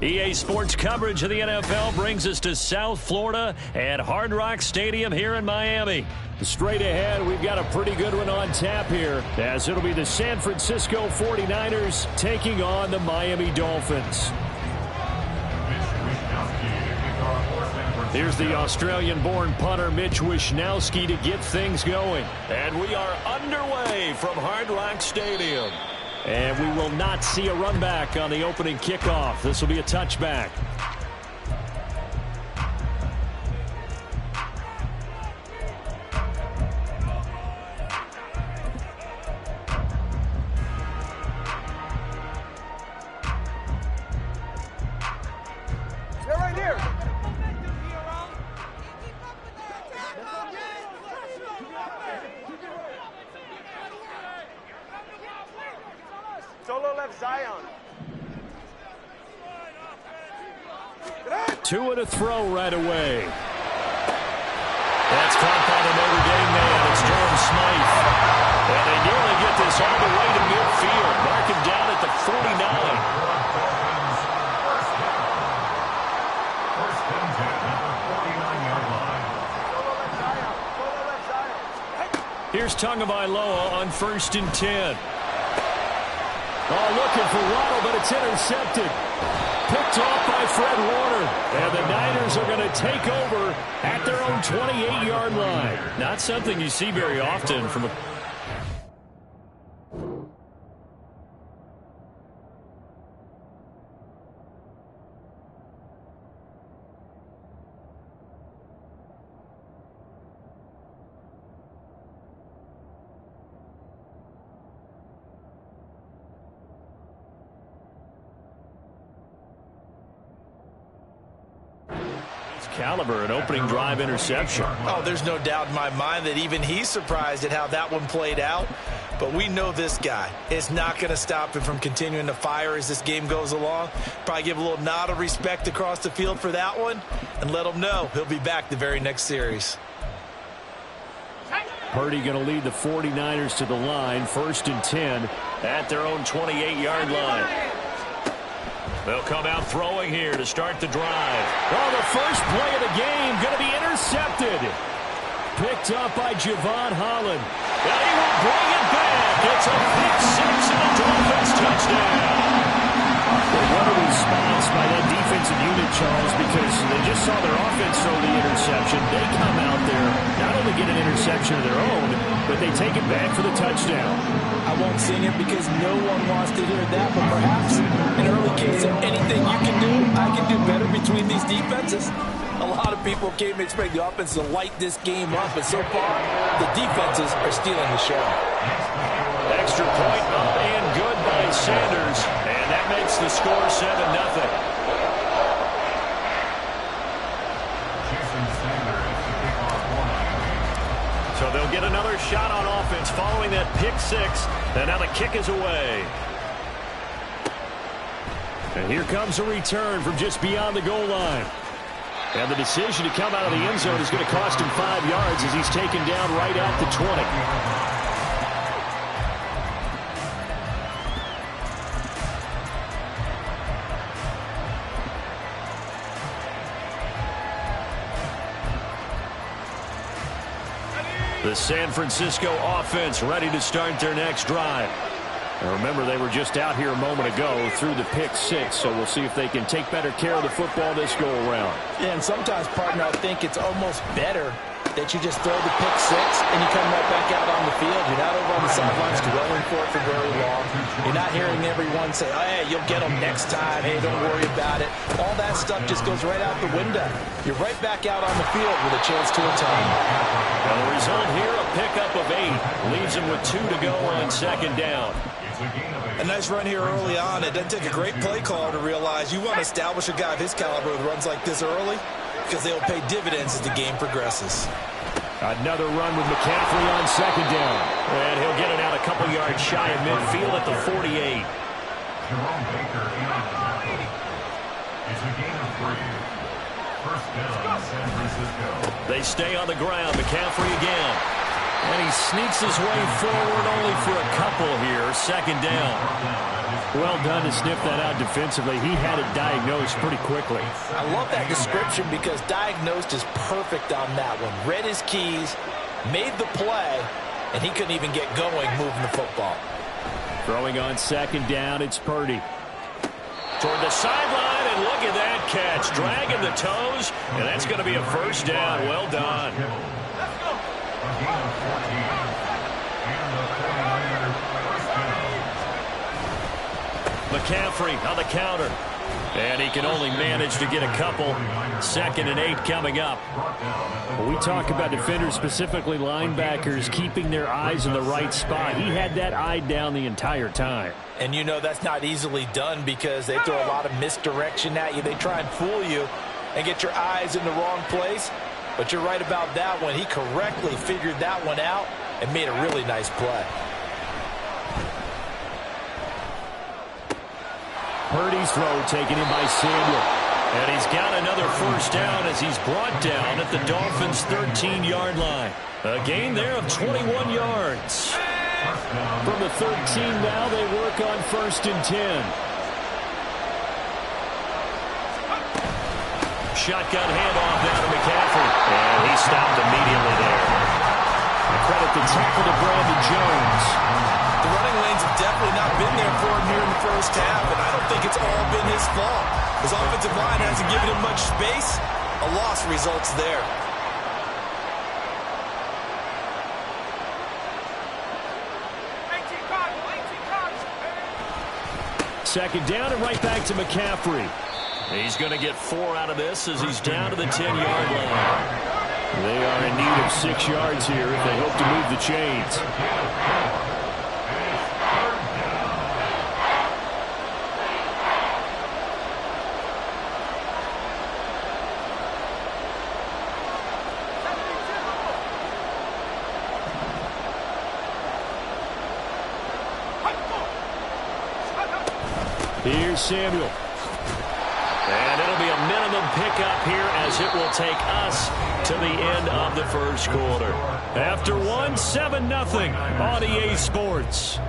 EA Sports coverage of the NFL brings us to South Florida at Hard Rock Stadium here in Miami. Straight ahead, we've got a pretty good one on tap here, as it'll be the San Francisco 49ers taking on the Miami Dolphins. Here's the Australian-born punter Mitch Wishnowsky to get things going. And we are underway from Hard Rock Stadium. And we will not see a run back on the opening kickoff. This will be a touchback. They're right here. Solo left Zion. Two and a throw right away. That's caught by the Notre Dame man. It's Durham Smythe. And they nearly get this all the way to midfield. Mark him down at the 49. Here's Tagovailoa on 1st and 10. Oh, looking for Waddle, but it's intercepted. Picked off by Fred Warner. And the Niners are going to take over at their own 28-yard line. Not something you see very often from a... caliber, an opening drive interception. Oh, there's no doubt in my mind that even he's surprised at how that one played out. But we know this guy. It's not going to stop him from continuing to fire as this game goes along. Probably give a little nod of respect across the field for that one and let him know he'll be back the very next series. Purdy going to lead the 49ers to the line, 1st and 10 at their own 28-yard line. They'll come out throwing here to start the drive. Oh, the first play of the game going to be intercepted. Picked up by Javon Holland. And he will bring it back. It's a pick six and a Dolphins touchdown. Well, what a response by that defensive unit, Charles, because they just saw their offense throw the interception. They come out there, not only get an interception of their own, but they take it back for the touchdown. I won't sing it because no one wants to hear that, but perhaps an early case of anything you can do, I can do better between these defenses. A lot of people came to expect the offense to light this game up, and so far, the defenses are stealing the show. Extra point up and good by Sanders, and that makes the score 7-0. So they'll get another shot on offense following that pick six, and now the kick is away. And here comes a return from just beyond the goal line. And the decision to come out of the end zone is going to cost him 5 yards as he's taken down right at the 20. The San Francisco offense ready to start their next drive. Now remember, they were just out here a moment ago through the pick six, so we'll see if they can take better care of the football this go-around. Yeah, and sometimes, partner, I think it's almost better that you just throw the pick six and you come right back out on the field. You're not over on the sidelines dwelling for it for very long. You're not hearing everyone say, oh, hey, you'll get them next time. Hey, don't worry about it. All that stuff just goes right out the window. You're right back out on the field with a chance to atone. Well, the result here, a pickup of 8. Leaves them with 2 to go on second down. A nice run here early on. It doesn't take a great play caller to realize you want to establish a guy of his caliber with runs like this early, because they'll pay dividends as the game progresses. Another run with McCaffrey on second down. And he'll get it out a couple yards shy of midfield at the 48. Jerome Baker in. It's a gain of 3. First down, San Francisco. They stay on the ground. McCaffrey again. And he sneaks his way forward only for a couple here. Second down. Well done to sniff that out defensively. He had it diagnosed pretty quickly. I love that description because diagnosed is perfect on that one. Read his keys, made the play, and he couldn't even get going moving the football. Throwing on second down, it's Purdy. Toward the sideline, and look at that catch. Dragging the toes, and that's going to be a first down. Well done. Let's go. A gain of 14. And the 49ers first down. McCaffrey on the counter. And he can only manage to get a couple. Second and 8 coming up. When we talk about defenders, specifically linebackers, keeping their eyes in the right spot. He had that eye down the entire time. And you know that's not easily done because they throw a lot of misdirection at you. They try and fool you and get your eyes in the wrong place. But you're right about that one. He correctly figured that one out and made a really nice play. Purdy's throw taken in by Samuel. And he's got another first down as he's brought down at the Dolphins' 13-yard line. A gain there of 21 yards. From the 13 now, they work on first and 10. Shotgun handoff down to McCaffrey. And he stopped immediately there. Credit the tackle to Brandon Jones. The running lanes have definitely not been there for him here in the first half, and I don't think it's all been his fault. His offensive line hasn't given him much space. A loss results there. Second down and right back to McCaffrey. He's going to get 4 out of this as he's down to the 10-yard line. They are in need of 6 yards here if they hope to move the chains. Here's Samuel. And it'll be a minimum pickup here as it will take us to the end of the first quarter. After 1, 7-0 on EA Sports.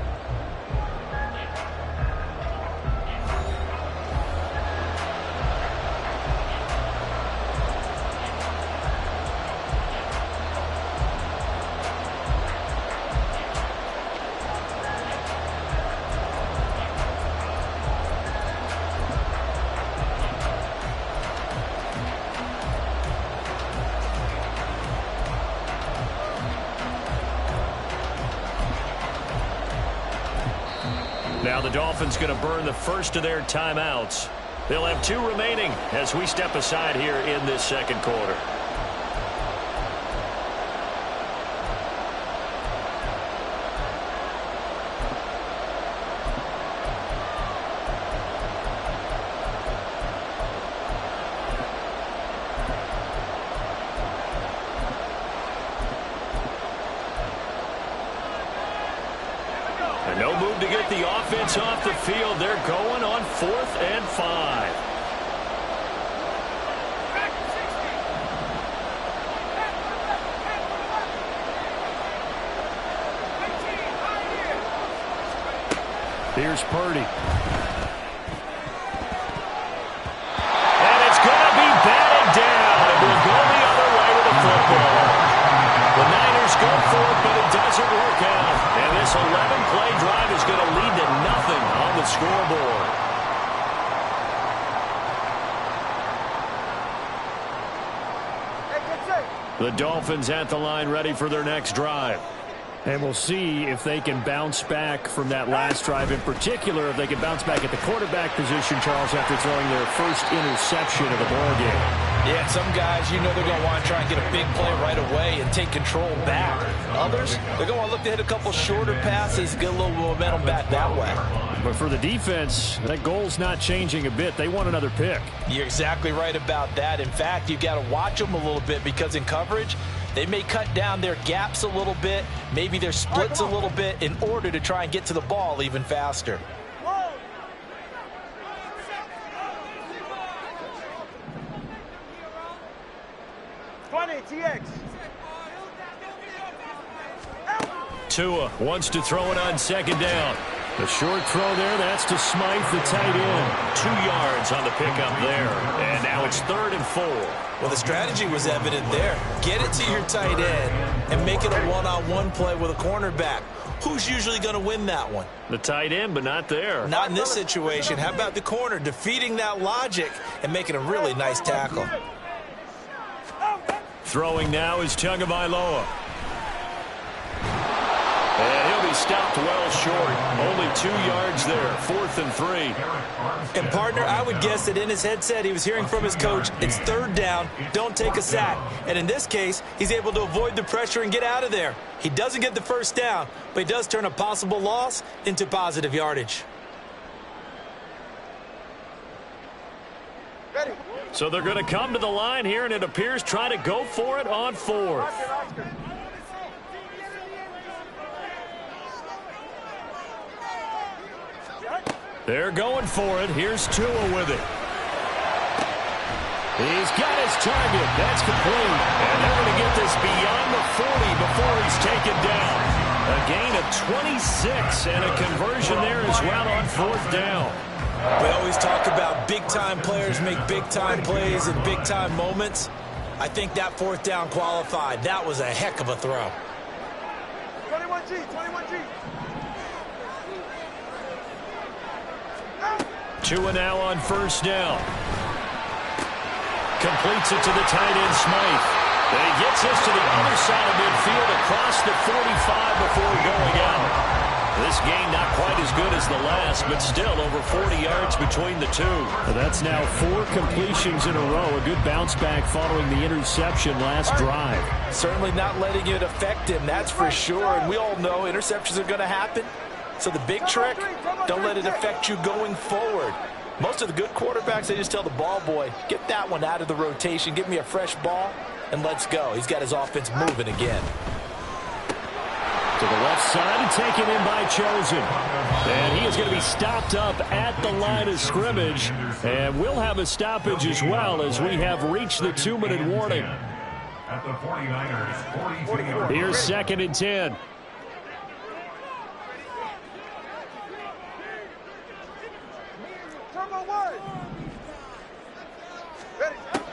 Now the Dolphins going to burn the first of their timeouts. They'll have 2 remaining as we step aside here in this second quarter. No move to get the offense off the field. They're going on 4th and 5. Here's Purdy. And it's going to be batted down. It will go the other way with the football. The Niners go for it, but it doesn't work out. And this 11-play drive is going to lead to The Dolphins at the line ready for their next drive. And we'll see if they can bounce back from that last drive. In particular, if they can bounce back at the quarterback position, Charles, after throwing their first interception of the ball game. Yeah, some guys, you know they're going to want to try and get a big play right away and take control back. Others, they're going to want to look to hit a couple shorter passes, get a little momentum back that way. But for the defense, that goal's not changing a bit. They want another pick. You're exactly right about that. In fact, you've got to watch them a little bit because in coverage, they may cut down their gaps a little bit, maybe their splits a little bit in order to try and get to the ball even faster. 20, TX. Tua wants to throw it on second down. The short throw there, that's to Smythe, the tight end. 2 yards on the pickup there. And now it's 3rd and 4. Well, the strategy was evident there. Get it to your tight end and make it a one-on-one play with a cornerback. Who's usually going to win that one? The tight end, but not there. Not in this situation. How about the corner defeating that logic and making a really nice tackle? Throwing now is Tagovailoa. And he'll be stopped well short. Only 2 yards there. 4th and 3. And, partner, I would guess that in his headset he was hearing from his coach, it's 3rd down, don't take a sack. And in this case, he's able to avoid the pressure and get out of there. He doesn't get the first down, but he does turn a possible loss into positive yardage. Ready. So they're going to come to the line here, and it appears try to go for it on 4th. They're going for it. Here's Tua with it. He's got his target. That's complete. And they're going to get this beyond the 40 before he's taken down. A gain of 26 and a conversion there as well on 4th down. We always talk about big-time players make big-time plays in big-time moments. I think that 4th down qualified. That was a heck of a throw. 21G, 21G. Tua now on 1st down. Completes it to the tight end, Smythe. And he gets this to the other side of midfield across the 45 before going out. This gain not quite as good as the last, but still over 40 yards between the two. That's now 4 completions in a row. A good bounce back following the interception last drive. Certainly not letting it affect him, that's for sure. And we all know interceptions are going to happen. So the big trick, don't let it affect you going forward. Most of the good quarterbacks, they just tell the ball boy, get that one out of the rotation, give me a fresh ball, and let's go. He's got his offense moving again. To the left side and taken in by Chosen. And he is going to be stopped up at the line of scrimmage. And we'll have a stoppage as well as we have reached the 2-minute warning. At the 49ers, 42. Here's 2nd and 10.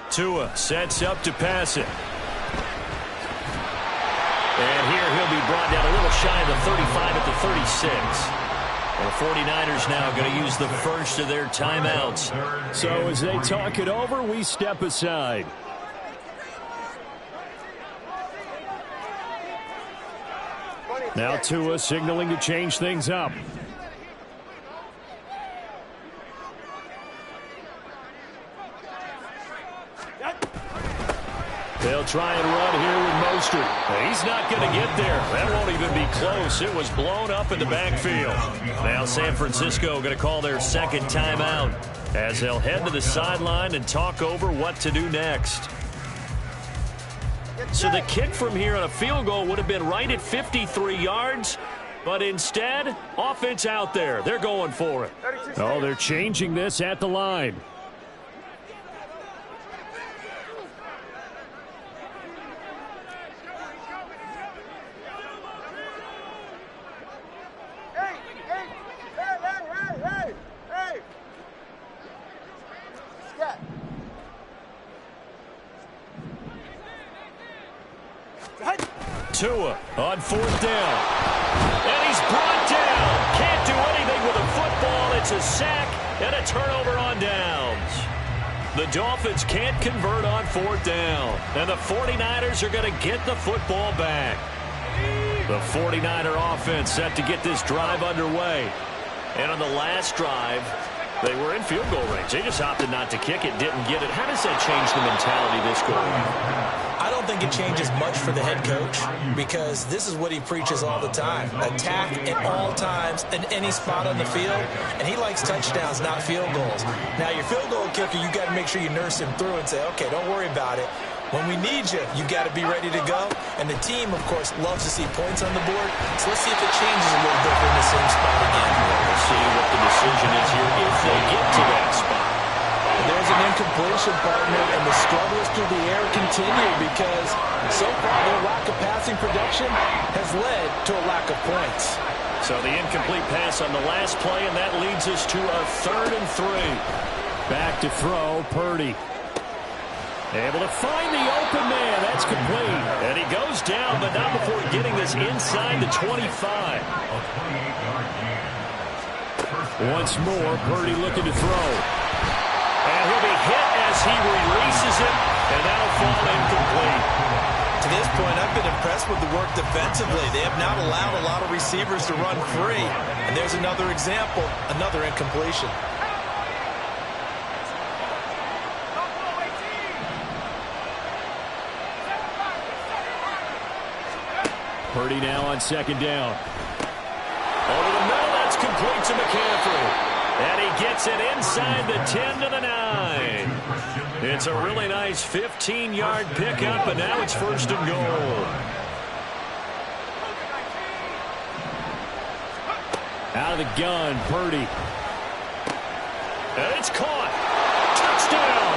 Tua sets up to pass it. And here he'll be brought down a little shy of the 35 at the 36. The 49ers now going to use the first of their timeouts. So as they talk it over, we step aside. Now Tua signaling to change things up. They'll try and run here with Mostert. He's not going to get there. That won't even be close. It was blown up in the backfield. Now San Francisco going to call their 2nd timeout as they'll head to the sideline and talk over what to do next. So the kick from here on a field goal would have been right at 53 yards, but instead, offense out there. They're going for it. Oh, they're changing this at the line. Tua on 4th down. And he's brought down. Can't do anything with a football. It's a sack and a turnover on downs. The Dolphins can't convert on 4th down. And the 49ers are going to get the football back. The 49er offense set to get this drive underway. And on the last drive, they were in field goal range. They just opted not to kick it, didn't get it. How does that change the mentality this go around? I don't think it changes much for the head coach because this is what he preaches all the time. Attack at all times in any spot on the field, and he likes touchdowns, not field goals. Now, your field goal kicker, you got to make sure you nurse him through and say, okay, don't worry about it. When we need you, you got to be ready to go. And the team, of course, loves to see points on the board. So let's see if it changes a little bit in the same spot again. We'll see what the decision is here if they get to that spot. And there's an incompletion, partner, and the struggles through the air continue because so far their lack of passing production has led to a lack of points. So the incomplete pass on the last play, and that leads us to a 3rd and 3. Back to throw, Purdy. Able to find the open man. That's complete. And he goes down, but not before getting this inside the 25. Once more, Purdy looking to throw. And he'll be hit as he releases it, and that'll fall incomplete. To this point, I've been impressed with the work defensively. They have not allowed a lot of receivers to run free. And there's another example, another incompletion. Purdy now on 2nd down. Over the middle, that's complete to McCaffrey. And he gets it inside the 10 to the 9. It's a really nice 15-yard pickup, and now it's 1st and goal. Out of the gun, Purdy. And it's caught. Touchdown.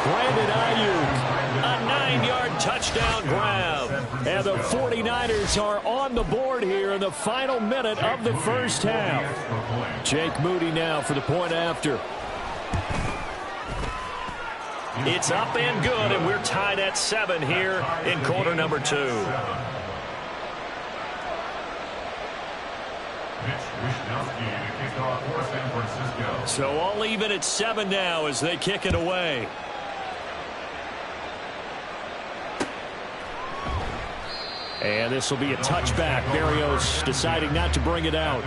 Brandon Ayuk. A 9-yard touchdown grab. And the 49ers are on the board here in the final minute of the first half. Jake Moody now for the point after. It's up and good, and we're tied at 7 here in quarter number 2. So all even at 7 now as they kick it away. And this will be a touchback. Berrios deciding not to bring it out.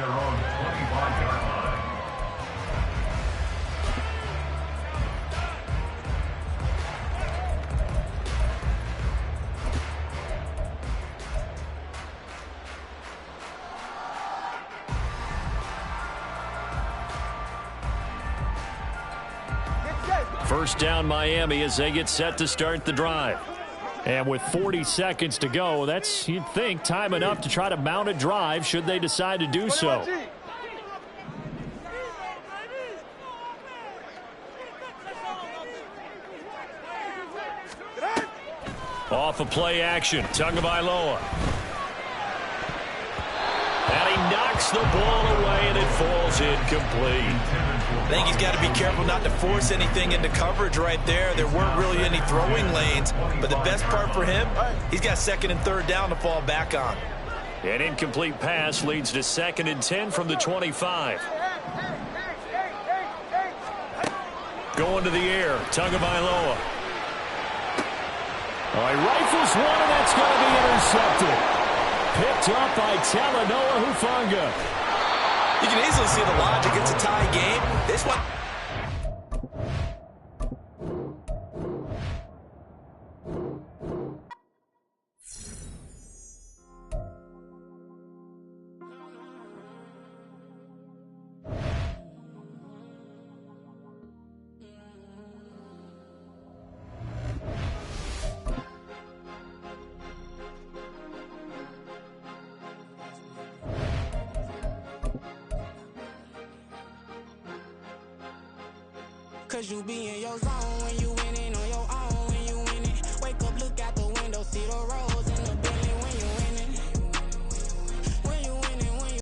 First down Miami as they get set to start the drive. And with 40 seconds to go, that's, you'd think, time enough to try to mount a drive should they decide to do so. Off of play action, Tagovailoa. And he knocks the ball away, and it falls incomplete. I think he's got to be careful not to force anything into coverage right there. There weren't really any throwing lanes, but the best part for him, he's got 2nd and 3rd down to fall back on. An incomplete pass leads to 2nd and 10 from the 25. Going to the air, Tagovailoa. He rifles one, and that's going to be intercepted. Picked up by Talanoa Hufanga. You can easily see the logic. It's a tie game. This one. Cause you be in your zone when you winning on your own. When you winning, wake up, look out the window, see the road.